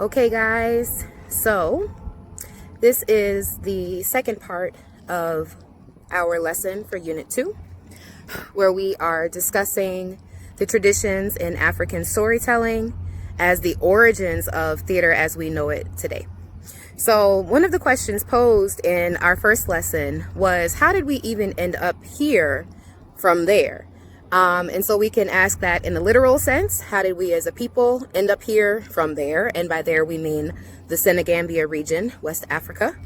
Okay guys, so this is the second part of our lesson for Unit 2, where we are discussing the traditions in African storytelling as the origins of theater as we know it today. So one of the questions posed in our first lesson was, how did we even end up here from there? And so we can ask that in a literal sense. How did we as a people end up here from there? And by there we mean the Senegambia region, West Africa.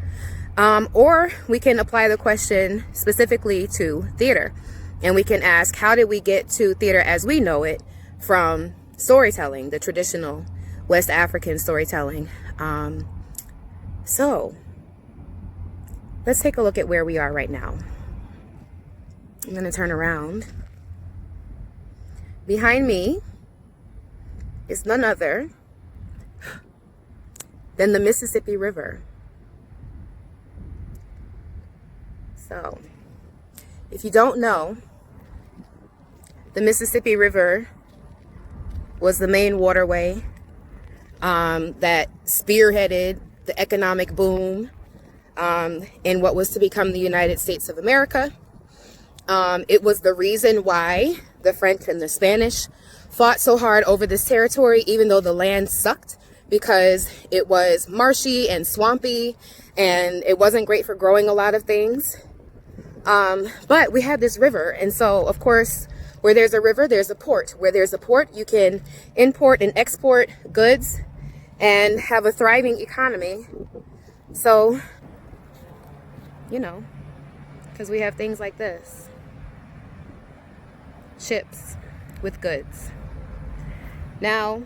Or we can apply the question specifically to theater. And we can ask, how did we get to theater as we know it from storytelling, the traditional West African storytelling? So let's take a look at where we are right now. I'm going to turn around. Behind me is none other than the Mississippi River. So, if you don't know, the Mississippi River was the main waterway that spearheaded the economic boom in what was to become the United States of America. It was the reason why the French and the Spanish fought so hard over this territory, even though the land sucked, because it was marshy and swampy and it wasn't great for growing a lot of things. But we had this river, and so of course, where there's a river, there's a port. Where there's a port, you can import and export goods and have a thriving economy. So, you know, because we have things like this. Ships with goods. Now,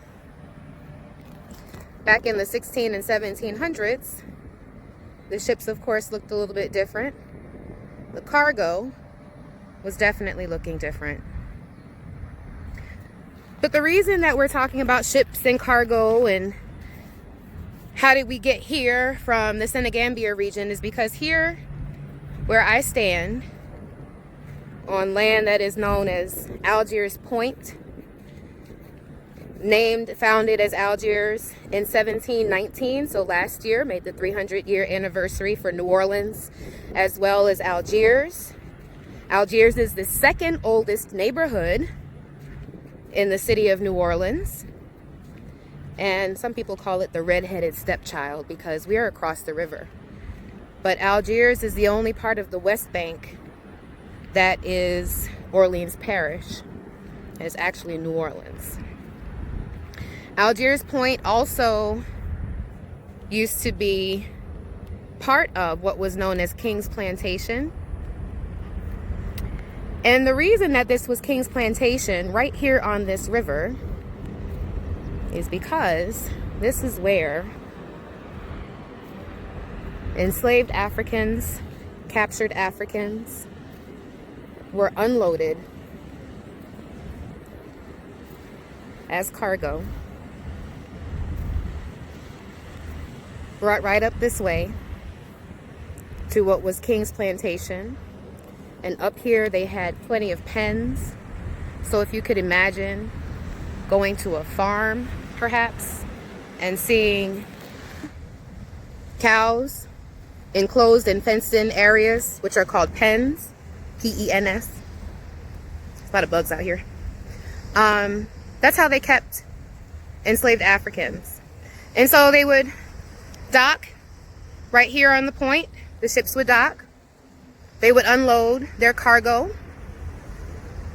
back in the 16 and 1700s, the ships, of course, looked a little bit different. The cargo was definitely looking different. But the reason that we're talking about ships and cargo and how did we get here from the Senegambia region is because here, where I stand, on land that is known as Algiers Point, founded as Algiers in 1719, so last year made the 300-year anniversary for New Orleans as well as Algiers. Algiers is the second oldest neighborhood in the city of New Orleans, and some people call it the red-headed stepchild because we are across the river. But Algiers is the only part of the West Bank that is Orleans Parish. It's actually New Orleans. Algiers Point also used to be part of what was known as King's Plantation. And the reason that this was King's Plantation right here on this river is because this is where enslaved Africans, captured Africans, were unloaded as cargo, brought right up this way to what was King's Plantation. And up here they had plenty of pens. So if you could imagine going to a farm perhaps and seeing cows enclosed and fenced in areas which are called pens, P-E-N-S. There's a lot of bugs out here. That's how they kept enslaved Africans. And so they would dock right here on the point. The ships would dock. They would unload their cargo,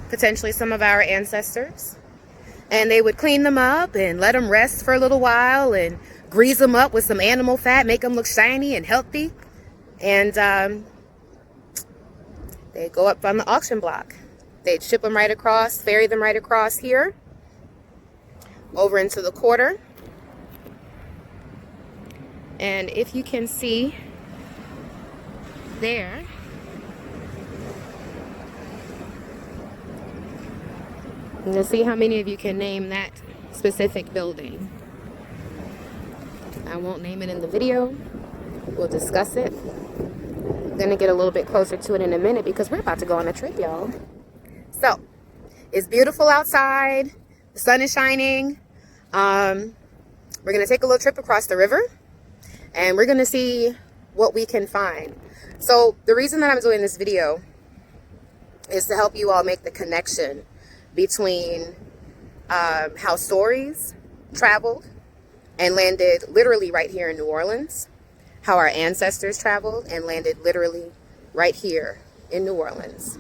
potentially some of our ancestors. And they would clean them up and let them rest for a little while and grease them up with some animal fat, make them look shiny and healthy. And they'd go up on the auction block. They'd ship them right across, ferry them right across here, over into the quarter. And if you can see there, you'll see how many of you can name that specific building. I won't name it in the video. We'll discuss it. I'm gonna get a little bit closer to it in a minute because we're about to go on a trip, y'all. So, it's beautiful outside. The sun is shining. we're going to take a little trip across the river and we're going to see what we can find. So the reason that I'm doing this video is to help you all make the connection between how stories traveled and landed literally right here in New Orleans, how our ancestors traveled and landed literally right here in New Orleans,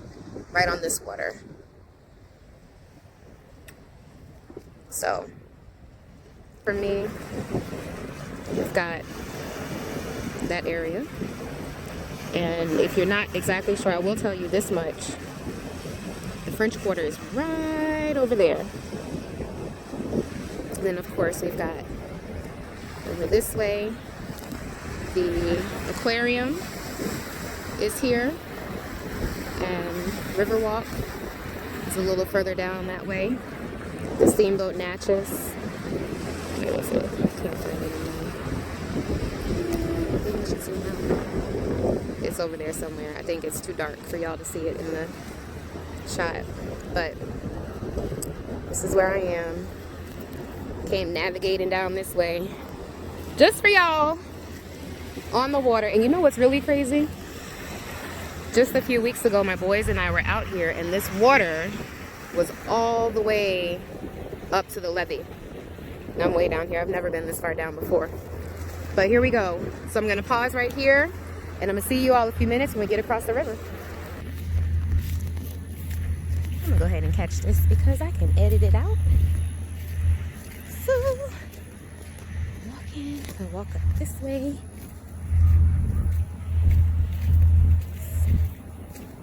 right on this water. So for me, we've got that area. And if you're not exactly sure, I will tell you this much. The French Quarter is right over there. And then of course we've got over this way, the aquarium is here. And Riverwalk is a little further down that way. The Steamboat Natchez. Where was it? Can't find it anymore. I think I should zoom out. It's over there somewhere. I think it's too dark for y'all to see it in the shot. But this is where I am. Came navigating down this way just for y'all on the water. And you know what's really crazy? Just a few weeks ago, my boys and I were out here and this water was all the way up to the levee. And I'm way down here. I've never been this far down before. But here we go. So I'm going to pause right here and I'm going to see you all in a few minutes when we get across the river. I'm going to go ahead and catch this because I can edit it out. So, I walk up this way.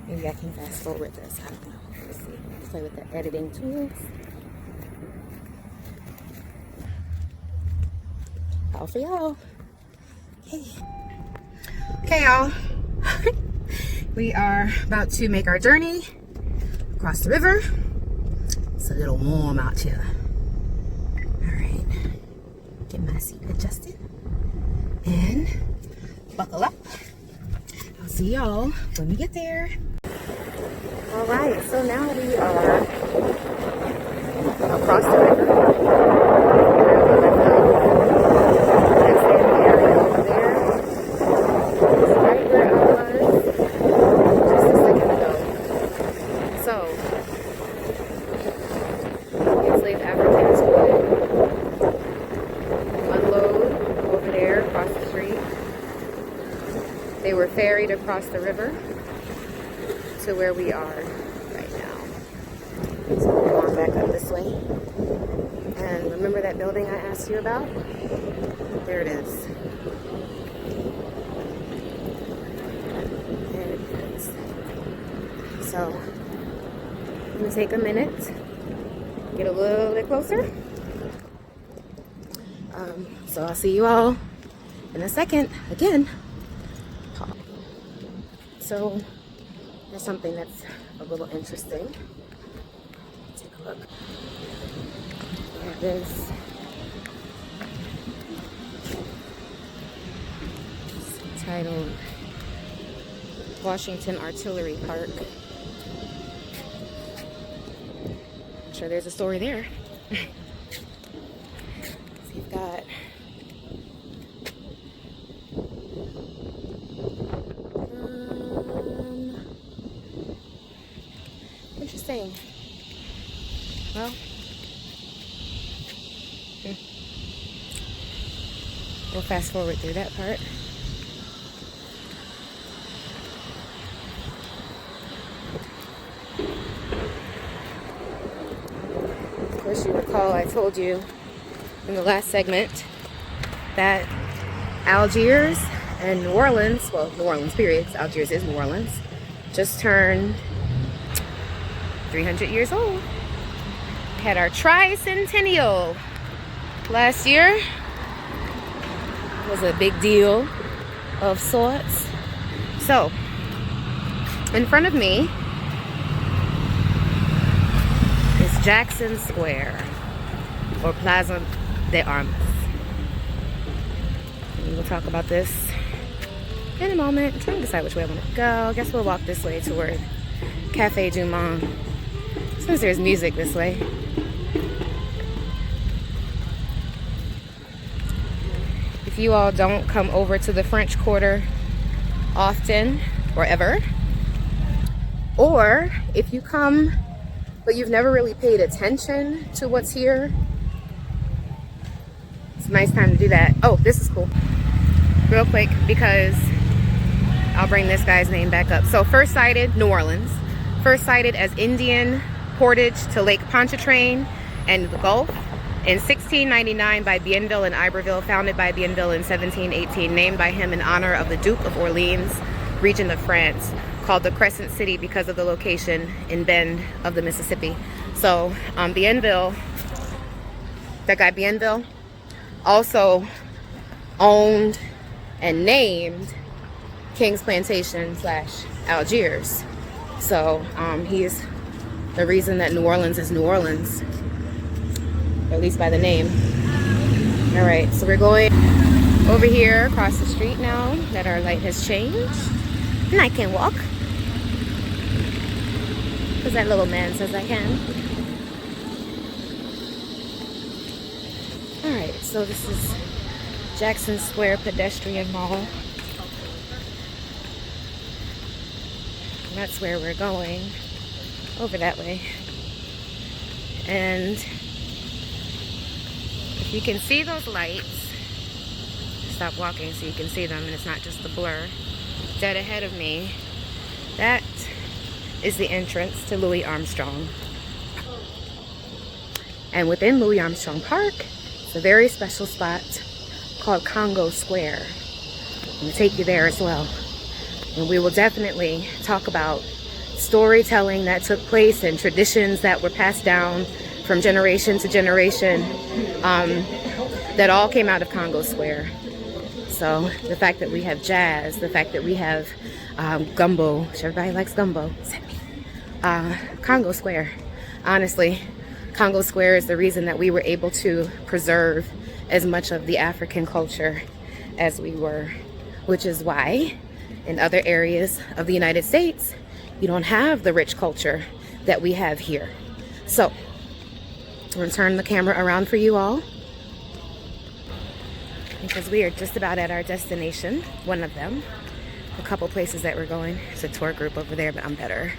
Maybe I can fast forward this. I don't know. Let's see. Let's play with the editing tools. All for y'all. Okay. Okay, y'all. We are about to make our journey across the river. It's a little warm out here. Alright. Get my seat adjusted. And buckle up. I'll see y'all when we get there. Alright, so now we are across the river. That's the area over there. It's right where I was just a second ago. So, enslaved Africans would unload over there across the street. They were ferried across the river to where we are right now. So we're going back up this way. And remember that building I asked you about? There it is. There it is. So I'm going to take a minute, get a little bit closer. So I'll see you all in a second. Again. So there's something that's a little interesting. Take a look. There it is. It's titled Washington Artillery Park. I'm sure there's a story there. So you've got interesting. Well, we'll fast forward through that part. Of course, you recall I told you in the last segment that Algiers and New Orleans, well, New Orleans period, Algiers is New Orleans, just turned 300 years old. Had our tricentennial last year. It was a big deal of sorts. So, in front of me is Jackson Square, or Plaza de Armas. And we'll talk about this in a moment. I'm trying to decide which way I want to go. I guess we'll walk this way toward Cafe Du Monde, since there's music this way. If you all don't come over to the French Quarter often or ever, or if you come but you've never really paid attention to what's here, it's a nice time to do that. Oh, this is cool. Real quick, because I'll bring this guy's name back up. So first sighted, New Orleans. First sighted as Indian portage to Lake Pontchartrain and the Gulf in 1699 by Bienville and Iberville, founded by Bienville in 1718, named by him in honor of the Duke of Orleans, region of France, called the Crescent City because of the location in Bend of the Mississippi. So Bienville, that guy Bienville, also owned and named King's Plantation / Algiers. So he's the reason that New Orleans is New Orleans, or at least by the name. All right, so we're going over here across the street now that our light has changed, and I can walk because that little man says I can. All right, so this is Jackson Square Pedestrian Mall. And that's where we're going, over that way. And if you can see those lights, stop walking so you can see them and it's not just the blur. Dead ahead of me, that is the entrance to Louis Armstrong. And within Louis Armstrong Park, it's a very special spot called Congo Square. I'm going to take you there as well. And we will definitely talk about storytelling that took place and traditions that were passed down from generation to generation that all came out of Congo Square. So the fact that we have jazz, the fact that we have gumbo, which everybody likes gumbo, Congo Square. Honestly, Congo Square is the reason that we were able to preserve as much of the African culture as we were, which is why in other areas of the United States, you don't have the rich culture that we have here. So, I'm going to turn the camera around for you all, because we are just about at our destination, one of them. A couple places that we're going. It's a tour group over there, but I'm better.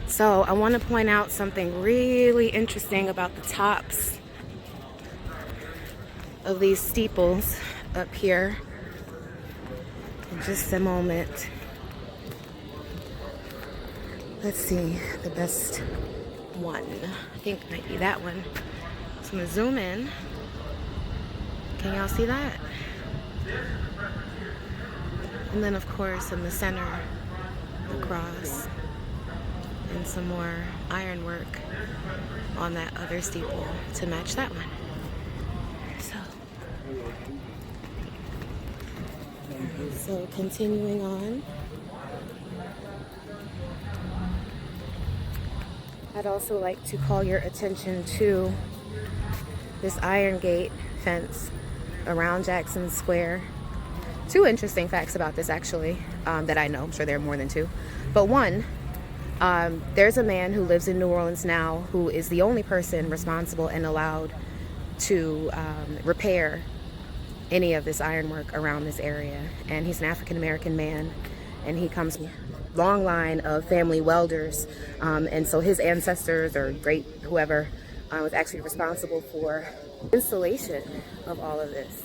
So I want to point out something really interesting about the tops of these steeples up here in just a moment. Let's see, the best one. I think it might be that one. So I'm gonna zoom in. Can y'all see that? And then of course in the center, the cross. And some more ironwork on that other steeple to match that one. So continuing on, I'd also like to call your attention to this iron gate fence around Jackson Square. Two interesting facts about this actually that I know. I'm sure there are more than two, but one, there's a man who lives in New Orleans now who is the only person responsible and allowed to repair any of this ironwork around this area. And he's an African-American man, and he comes from a long line of family welders. And so his ancestors or great whoever was actually responsible for installation of all of this,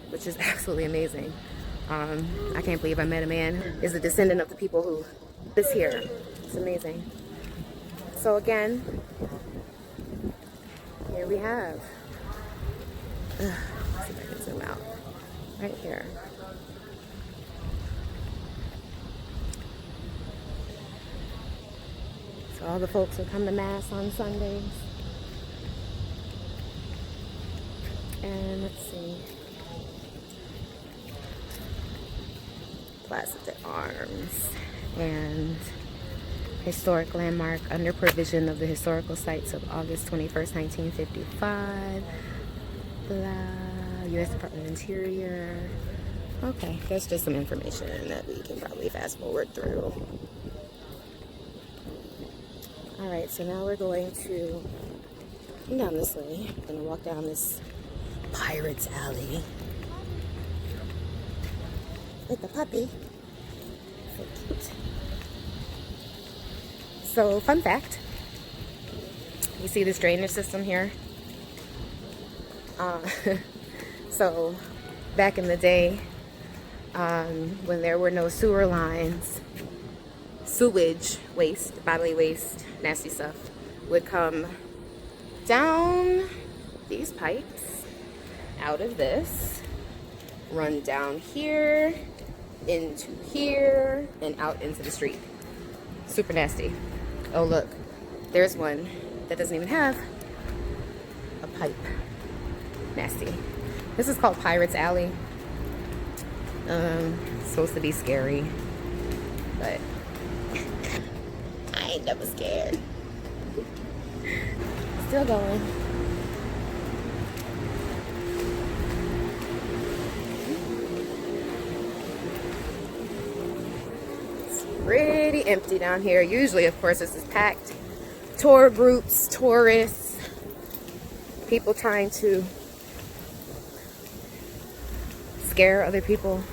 which is absolutely amazing. I can't believe I met a man who is a descendant of the people who live here. It's amazing. So again, here we have, let's see if I can zoom out, right here. So all the folks who come to Mass on Sundays. And let's see, Place d'Armes and historic landmark under provision of the historical sites of August 21st, 1955. Blah, U.S. Department of Interior. Okay, that's just some information that we can probably fast forward through. All right, so now we're going to I'm down this way. I'm gonna walk down this Pirates Alley with the puppy. So cute. So, fun fact. You see this drainage system here? So, back in the day, when there were no sewer lines, sewage waste, bodily waste, nasty stuff would come down these pipes, out of this, run down here, into here, and out into the street. Super nasty. Oh look, there's one that doesn't even have a pipe. Nasty. This is called Pirates Alley. It's supposed to be scary, but I ain't never scared. Still going. It's pretty empty down here. Usually, of course, this is packed. Tour groups, tourists, people trying to scare other people.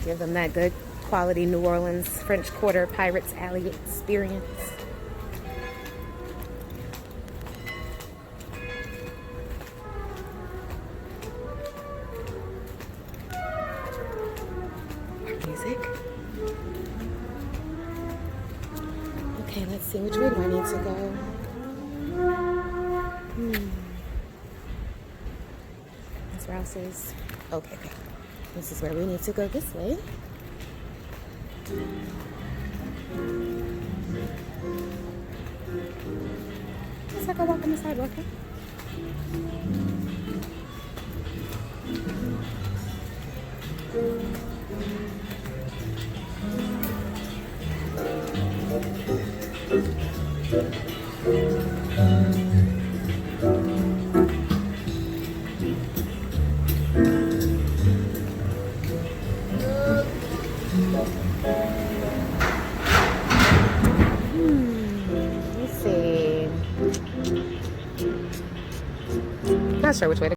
Give them that good quality New Orleans French Quarter Pirates Alley experience. Music. Okay, let's see, which way do I need to go? That's Rouse's. Okay. This is where we need to go, this way. Let's take a walk on the sidewalk, okay? Let's see. Not sure which way to